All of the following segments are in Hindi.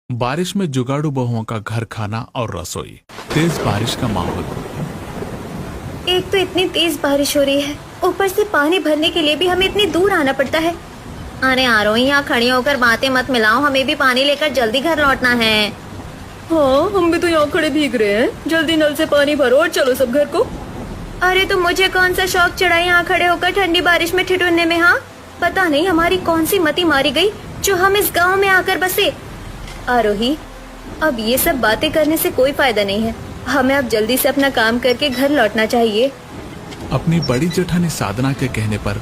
बारिश में जुगाड़ू बहुओं का घर खाना और रसोई। तेज बारिश का माहौल। एक तो इतनी तेज बारिश हो रही है, ऊपर से पानी भरने के लिए भी हमें इतनी दूर आना पड़ता है। अरे आरोही, यहाँ खड़ी होकर बातें मत मिलाओ, हमें भी पानी लेकर जल्दी घर लौटना है। हाँ, हम भी तो यहाँ खड़े भीग रहे हैं। जल्दी नल से पानी भरो और चलो सब घर को। अरे तो मुझे कौन सा शौक चढ़ा यहाँ खड़े होकर ठंडी बारिश में ठिठुरने में। हाँ, पता नहीं हमारी कौन सी मती मारी गई जो हम इस गांव में आकर बसे। आरोही, अब ये सब बातें करने से कोई फायदा नहीं है। हमें अब जल्दी से अपना काम करके घर लौटना चाहिए। अपनी बड़ी जेठानी साधना के कहने पर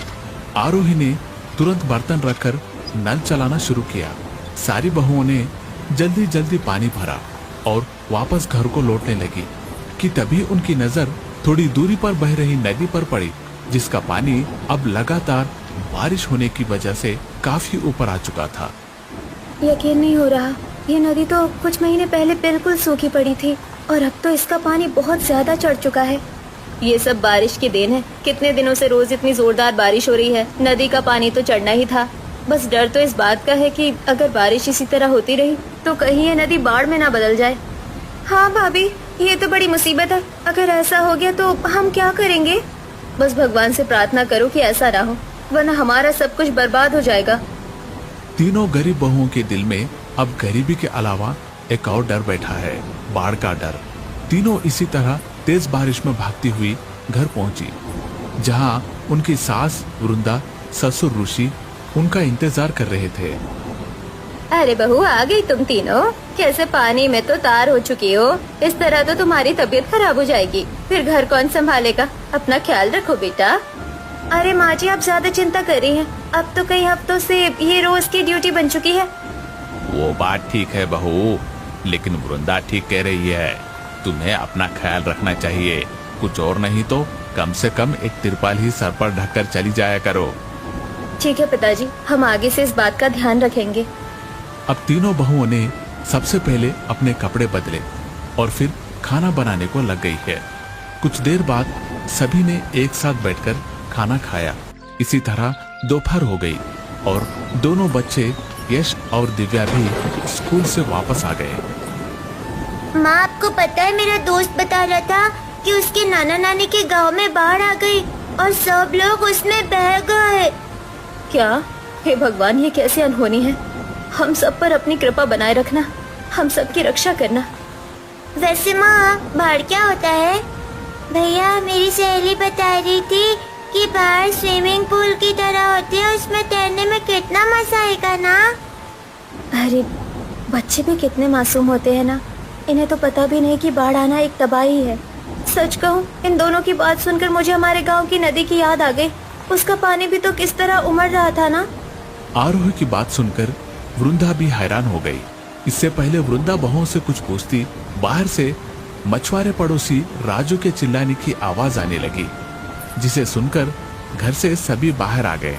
आरोही ने तुरंत बर्तन रखकर नल चलाना शुरू किया। सारी बहुओं ने जल्दी जल्दी पानी भरा और वापस घर को लौटने लगी कि तभी उनकी नजर थोड़ी दूरी पर बह रही नदी पर पड़ी, जिसका पानी अब लगातार बारिश होने की वजह से काफी ऊपर आ चुका था। यकीन नहीं हो रहा, ये नदी तो कुछ महीने पहले बिल्कुल सूखी पड़ी थी और अब तो इसका पानी बहुत ज्यादा चढ़ चुका है। ये सब बारिश की देन है। कितने दिनों से रोज इतनी जोरदार बारिश हो रही है, नदी का पानी तो चढ़ना ही था। बस डर तो इस बात का है कि अगर बारिश इसी तरह होती रही तो कहीं ये नदी बाढ़ में ना बदल जाए। हाँ भाभी, ये तो बड़ी मुसीबत है। अगर ऐसा हो गया तो हम क्या करेंगे? बस भगवान से प्रार्थना करो कि ऐसा ना हो, वरना हमारा सब कुछ बर्बाद हो जाएगा। तीनों गरीब बहुओं के दिल में अब गरीबी के अलावा एक और डर बैठा है, बाढ़ का डर। तीनों इसी तरह तेज बारिश में भागती हुई घर पहुंची, जहां उनकी सास वृंदा, ससुर ऋषि उनका इंतजार कर रहे थे। अरे बहू, आ गई तुम तीनों। कैसे पानी में तो तार हो चुकी हो। इस तरह तो तुम्हारी तबीयत खराब हो जाएगी, फिर घर कौन संभालेगा। अपना ख्याल रखो बेटा। अरे माँ जी, आप ज्यादा चिंता कर रही हैं। अब तो कई हफ्तों से ये रोज की ड्यूटी बन चुकी है। वो बात ठीक है बहू, लेकिन वृंदा ठीक कह रही है। तुम्हें अपना ख्याल रखना चाहिए। कुछ और नहीं तो कम से कम एक तिरपाल ही सर पर ढककर चली जाया करो। ठीक है पिताजी, हम आगे से इस बात का ध्यान रखेंगे। अब तीनों बहुओं ने सबसे पहले अपने कपड़े बदले और फिर खाना बनाने को लग गई है। कुछ देर बाद सभी ने एक साथ बैठकर खाना खाया। इसी तरह दोपहर हो गई और दोनों बच्चे यश और दिव्या भी स्कूल से वापस आ गए। माँ, आपको पता है, मेरा दोस्त बता रहा था कि उसके नाना नानी के गांव में बाढ़ आ गई और सब लोग उसमें बह गए। क्या? हे भगवान, ये कैसी अनहोनी है। हम सब पर अपनी कृपा बनाए रखना, हम सब की रक्षा करना। वैसे माँ, बाढ़ क्या होता है? भैया, मेरी सहेली बता रही थी कि बाढ़ स्विमिंग पूल की तरह होती है, उसमें तैरने में कितना मजा आएगा ना। अरे बच्चे भी कितने मासूम होते हैं ना, इन्हें तो पता भी नहीं कि बाढ़ आना एक तबाही है। सच कहूँ, इन दोनों की बात सुनकर मुझे हमारे गांव की नदी की याद आ गई। उसका पानी भी तो किस तरह उमड़ रहा था ना। आरोही की बात सुनकर वृंदा भी हैरान हो गई। इससे पहले वृंदा बहुओं से कुछ पूछती, बाहर से मछुआरे पड़ोसी राजू के चिल्लाने की आवाज आने लगी, जिसे सुनकर घर से सभी बाहर आ गए।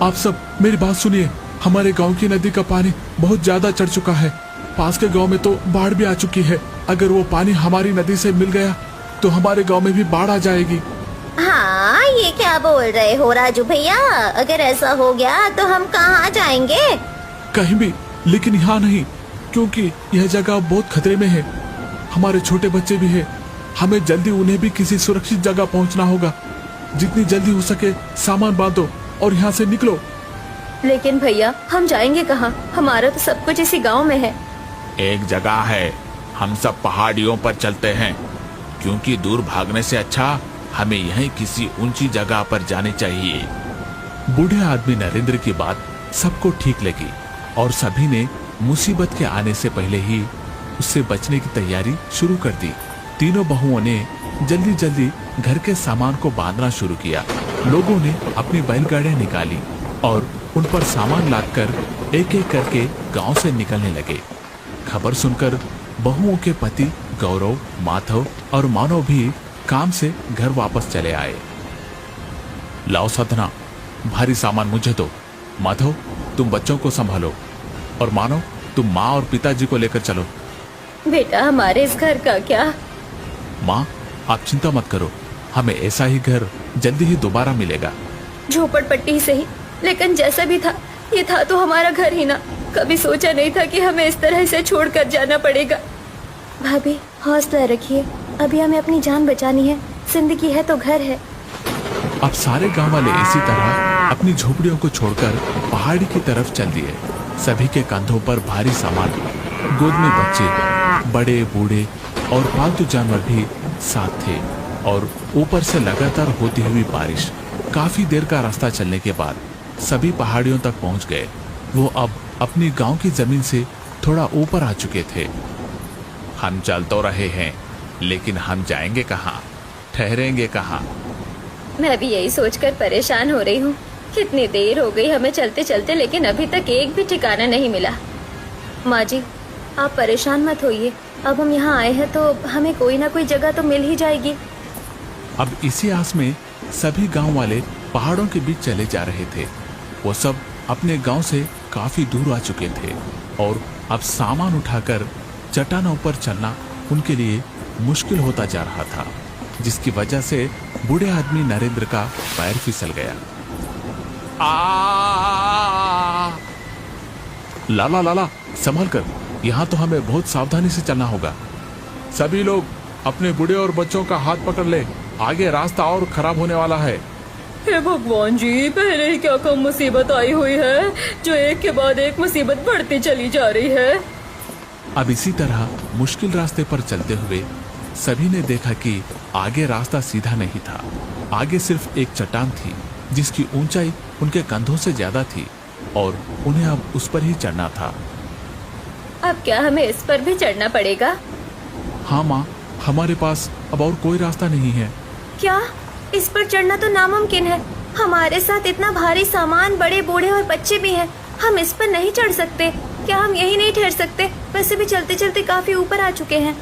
आप सब मेरी बात सुनिए, हमारे गांव की नदी का पानी बहुत ज्यादा चढ़ चुका है। पास के गांव में तो बाढ़ भी आ चुकी है। अगर वो पानी हमारी नदी से मिल गया तो हमारे गांव में भी बाढ़ आ जाएगी। हाँ, ये क्या बोल रहे हो राजू भैया? अगर ऐसा हो गया तो हम कहाँ जाएंगे? कहीं भी, लेकिन यहाँ नहीं, क्योंकि यह जगह बहुत खतरे में है। हमारे छोटे बच्चे भी हैं। हमें जल्दी उन्हें भी किसी सुरक्षित जगह पहुँचना होगा। जितनी जल्दी हो सके सामान बांधो और यहाँ से निकलो। लेकिन भैया, हम जाएंगे कहाँ? हमारा तो सब कुछ इसी गांव में है। एक जगह है, हम सब पहाड़ियों पर चलते हैं, क्योंकि दूर भागने से अच्छा हमें यहीं किसी ऊंची जगह पर जाने चाहिए। बूढ़े आदमी नरेंद्र की बात सबको ठीक लगी और सभी ने मुसीबत के आने से पहले ही उससे बचने की तैयारी शुरू कर दी। तीनों बहुओं ने जल्दी जल्दी घर के सामान को बांधना शुरू किया। लोगों ने अपनी बैलगाड़ियां निकाली और उन पर सामान लादकर एक एक करके गांव से निकलने लगे। खबर सुनकर बहुओं के पति गौरव, माधव और मानव भी काम से घर वापस चले आए। लाओ साधना, भारी सामान मुझे दो। माधव, तुम बच्चों को संभालो और मानव, तुम माँ और पिताजी को लेकर चलो। बेटा, हमारे इस घर का क्या? माँ, आप चिंता मत करो, हमें ऐसा ही घर जल्दी ही दोबारा मिलेगा। झोपड़पट्टी ही सही, लेकिन जैसा भी था, ये था तो हमारा घर ही ना। कभी सोचा नहीं था कि हमें इस तरह से छोड़कर जाना पड़ेगा। भाभी हौसला रखिए, अभी हमें अपनी जान बचानी है, जिंदगी है तो घर है। अब सारे गांव वाले इसी तरह अपनी झोपड़ियों को छोड़कर पहाड़ी की तरफ चल दिए। सभी के कंधों पर भारी सामान, गोद में बच्चे, बड़े बूढ़े और पालतू जानवर भी साथ थे। और ऊपर से लगातार होती हुई बारिश। काफी देर का रास्ता चलने के बाद सभी पहाड़ियों तक पहुंच गए। वो अब अपनी गांव की जमीन से थोड़ा ऊपर आ चुके थे। हम चल तो रहे हैं, लेकिन हम जाएंगे कहाँ, ठहरेंगे कहाँ? मैं भी यही सोचकर परेशान हो रही हूँ। कितनी देर हो गई हमें चलते चलते, लेकिन अभी तक एक भी ठिकाना नहीं मिला। माँ जी आप परेशान मत होइए, अब हम यहाँ आए हैं तो हमें कोई ना कोई जगह तो मिल ही जाएगी। अब इसी आस में सभी गांव वाले पहाड़ों के बीच चले जा रहे थे। वो सब अपने गांव से काफी दूर आ चुके थे और अब सामान उठाकर चट्टानों पर चलना उनके लिए मुश्किल होता जा रहा था, जिसकी वजह से बूढ़े आदमी नरेंद्र का पैर फिसल गया। लाला लाला संभल कर, यहाँ तो हमें बहुत सावधानी से चलना होगा। सभी लोग अपने बूढ़े और बच्चों का हाथ पकड़ ले, आगे रास्ता और खराब होने वाला है। हे भगवान जी, पहले ही क्या कम मुसीबत आई हुई है, जो एक के बाद एक मुसीबत बढ़ती चली जा रही है। अब इसी तरह मुश्किल रास्ते पर चलते हुए सभी ने देखा कि आगे रास्ता सीधा नहीं था। आगे सिर्फ एक चट्टान थी जिसकी ऊंचाई उनके कंधों से ज्यादा थी और उन्हें अब उस पर ही चढ़ना था। अब क्या हमें इस पर भी चढ़ना पड़ेगा? हाँ माँ, हमारे पास अब और कोई रास्ता नहीं है। क्या इस पर चढ़ना तो नामुमकिन है। हमारे साथ इतना भारी सामान, बड़े बूढ़े और बच्चे भी हैं, हम इस पर नहीं चढ़ सकते। क्या हम यही नहीं ठहर सकते? वैसे भी चलते चलते काफी ऊपर आ चुके हैं।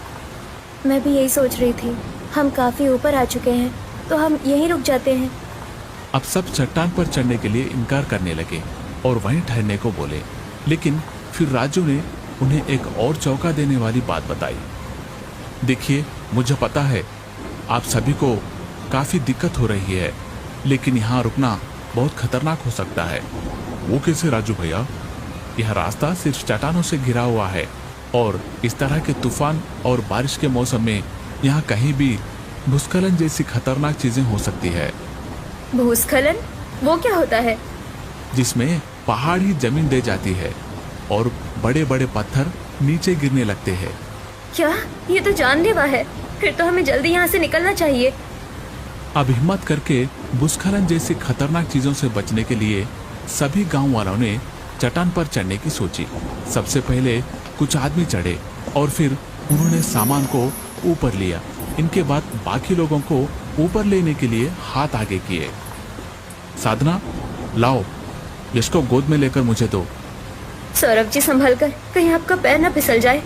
मैं भी यही सोच रही थी, हम काफी ऊपर आ चुके हैं तो हम यहीं रुक जाते हैं। अब सब चट्टान पर चढ़ने के लिए इनकार करने लगे और वहीं ठहरने को बोले। लेकिन फिर राजू ने उन्हें एक और चौंका देने वाली बात बताई। देखिए, मुझे पता है आप सभी को काफी दिक्कत हो रही है, लेकिन यहाँ रुकना बहुत खतरनाक हो सकता है। वो कैसे राजू भैया? यह रास्ता सिर्फ चट्टानों से घिरा हुआ है और इस तरह के तूफान और बारिश के मौसम में यहाँ कहीं भी भूस्खलन जैसी खतरनाक चीजें हो सकती है। भूस्खलन? वो क्या होता है? जिसमें पहाड़ी जमीन दे जाती है और बड़े बड़े पत्थर नीचे गिरने लगते हैं। क्या? ये तो जानलेवा है। फिर तो हमें जल्दी यहाँ से निकलना चाहिए। अब हिम्मत करके भूस्खलन जैसी खतरनाक चीजों से बचने के लिए सभी गांव वालों ने चट्टान पर चढ़ने की सोची। सबसे पहले कुछ आदमी चढ़े और फिर उन्होंने सामान को ऊपर लिया। इनके बाद बाकी लोगों को ऊपर लेने के लिए हाथ आगे किए। साधना, लाओ, यश को गोद में लेकर मुझे दो। सौरभ जी संभल कर, कहीं आपका पैर न फिसल जाए।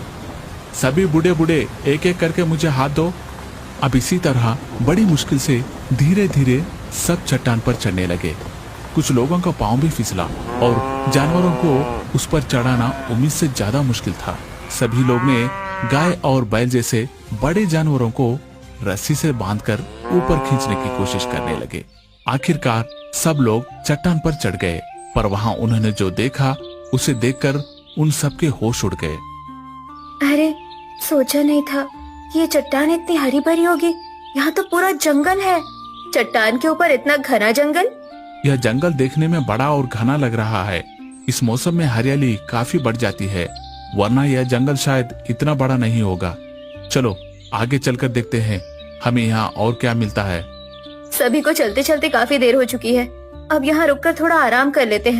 सभी बूढ़े बूढ़े एक एक करके मुझे हाथ दो। अब इसी तरह बड़ी मुश्किल से धीरे धीरे सब चट्टान पर चढ़ने लगे। कुछ लोगों का पांव भी फिसला और जानवरों को उस पर चढ़ाना उम्मीद से ज्यादा मुश्किल था। सभी लोग ने गाय और बैल जैसे बड़े जानवरों को रस्सी से बांधकर ऊपर खींचने की कोशिश करने लगे। आखिरकार सब लोग चट्टान पर चढ़ गए, पर वहां उन्होंने जो देखा उसे देखकर उन सबके होश उड़ गए। अरे, सोचा नहीं था कि ये चट्टान इतनी हरी भरी होगी। यहाँ तो पूरा जंगल है। चट्टान के ऊपर इतना घना जंगल? यह जंगल देखने में बड़ा और घना लग रहा है। इस मौसम में हरियाली काफी बढ़ जाती है, वरना यह जंगल शायद इतना बड़ा नहीं होगा। चलो आगे चलकर देखते हैं हमें यहाँ और क्या मिलता है। सभी को चलते चलते काफी देर हो चुकी है। अब यहाँ रुककर थोड़ा आराम कर लेते हैं।